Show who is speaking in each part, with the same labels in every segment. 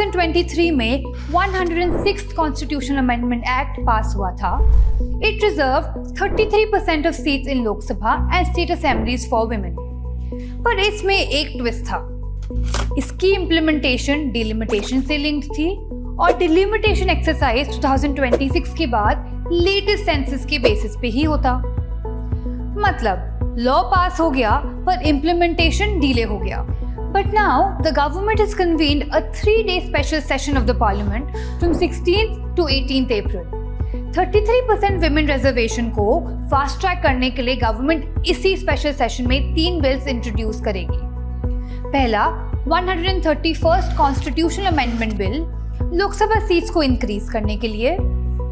Speaker 1: 2023 में 106th constitutional amendment act पास हुआ था. It reserved 33% of seats in Lok Sabha and state assemblies for women. पर इसमें एक ट्विस्ट था. इसकी इम्प्लीमेंटेशन डिलिमिटेशन से लिंक्ड थी और डिलिमिटेशन एक्सरसाइज 2026 के बाद लेटेस्ट सेंसस के बेसिस पे ही होता. मतलब लॉ पास हो गया पर इम्प्लीमेंटेशन डिले हो गया. But now the government has convened a 3-day special session of the parliament from 16th to 18th April. 33% women reservation को फास्ट ट्रैक करने के लिए गवर्नमेंट इसी स्पेशल सेशन में 3 बिल्स इंट्रोड्यूस करेगी. पहला 131st constitutional amendment bill Lok Sabha seats को increase करने के लिए.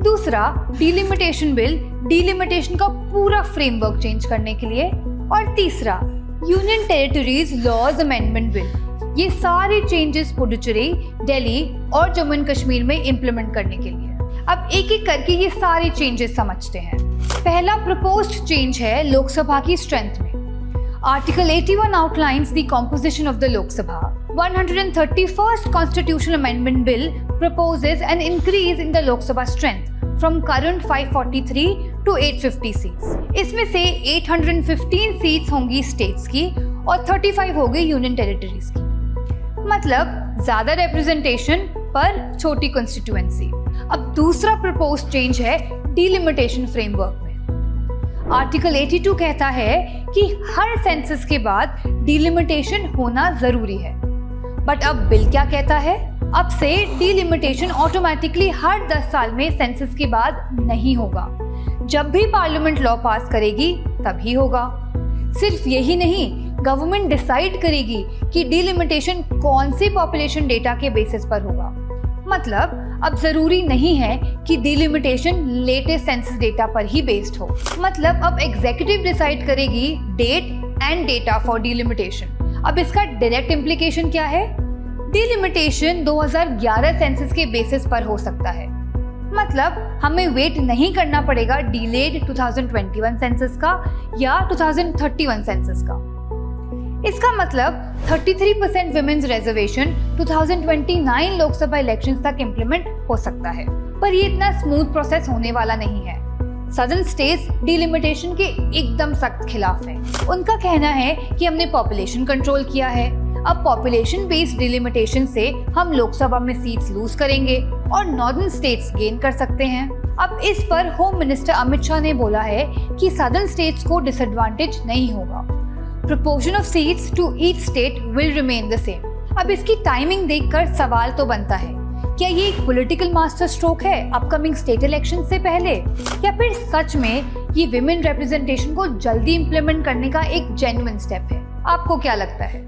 Speaker 1: दूसरा डिलिमिटेशन बिल डिलिमिटेशन का पूरा फ्रेमवर्क चेंज करने के लिए. और तीसरा union territories laws amendment bill. ये सारे चेंजेस पुडुचेरी, दिल्ली और जम्मू एंड कश्मीर में इम्प्लीमेंट करने के लिए. अब एक एक करके ये सारे चेंजेस समझते हैं. पहला प्रपोज्ड चेंज है लोकसभा की स्ट्रेंथ में. Article 81 outlines the composition of the Lok Sabha. 131st constitutional amendment bill proposes an increase in the Lok Sabha strength from current 543 to 850 seats. इसमें से 815 सीट्स होंगी स्टेट्स की और 35 होगी यूनियन टेरिटरीज की. मतलब ज्यादा रिप्रेजेंटेशन पर छोटी कॉन्स्टिट्यूएंसी. अब दूसरा प्रपोज्ड चेंज है डिलिमिटेशन फ्रेमवर्क में. आर्टिकल 82 कहता है कि हर सेंसस के बाद डिलिमिटेशन होना जरूरी है. बट अब बिल क्या कहता है? अब से डिलिमिटेशन ऑटोमेटिकली हर 10 साल में सेंसस के बाद नहीं होगा. जब भी पार्लियामेंट लॉ पास करेगी तभी होगा. सिर्फ यही नहीं, गवर्नमेंट डिसाइड करेगी कि डिलिमिटेशन कौन सी पॉपुलेशन डेटा के बेसिस पर होगा. मतलब अब जरूरी नहीं है कि डिलिमिटेशन लेटेस्ट सेंसस डेटा पर ही बेस्ड हो. मतलब अब एग्जीक्यूटिव डिसाइड करेगी date and data for delimitation. अब इसका डायरेक्ट इम्प्लीकेशन क्या है? डिलिमिटेशन 2011 सेंसस के बेसिस पर हो सकता है. मतलब हमें वेट नहीं करना पड़ेगा डिलेड 2021 सेंसस का या 2031 सेंसस का. इसका मतलब 33% विमेन्स रिजर्वेशन 2029 लोकसभा इलेक्शंस तक इम्प्लीमेंट हो सकता है. पर ये इतना स्मूथ प्रोसेस होने वाला नहीं है. सदर्न स्टेट्स डिलिमिटेशन के एकदम सख्त खिलाफ हैं. उनका कहना है कि हमने पॉपुलेशन कंट्रोल किया है. अब पॉपुलेशन बेस्ड डिलिमिटेशन से हम लोकसभा में सीट्स लूज करेंगे और नॉर्दर्न स्टेट्स गेन कर सकते हैं. अब इस पर होम मिनिस्टर अमित शाह ने बोला है कि सदर्न स्टेट्स को डिसएडवांटेज नहीं होगा. Proportion of seats to each state will remain the same. अब इसकी टाइमिंग देखकर सवाल तो बनता है, क्या ये एक पॉलिटिकल मास्टर स्ट्रोक है अपकमिंग स्टेट इलेक्शन से पहले, या फिर सच में ये विमेन रिप्रेजेंटेशन को जल्दी इंप्लीमेंट करने का एक जेन्युइन स्टेप है? आपको क्या लगता है?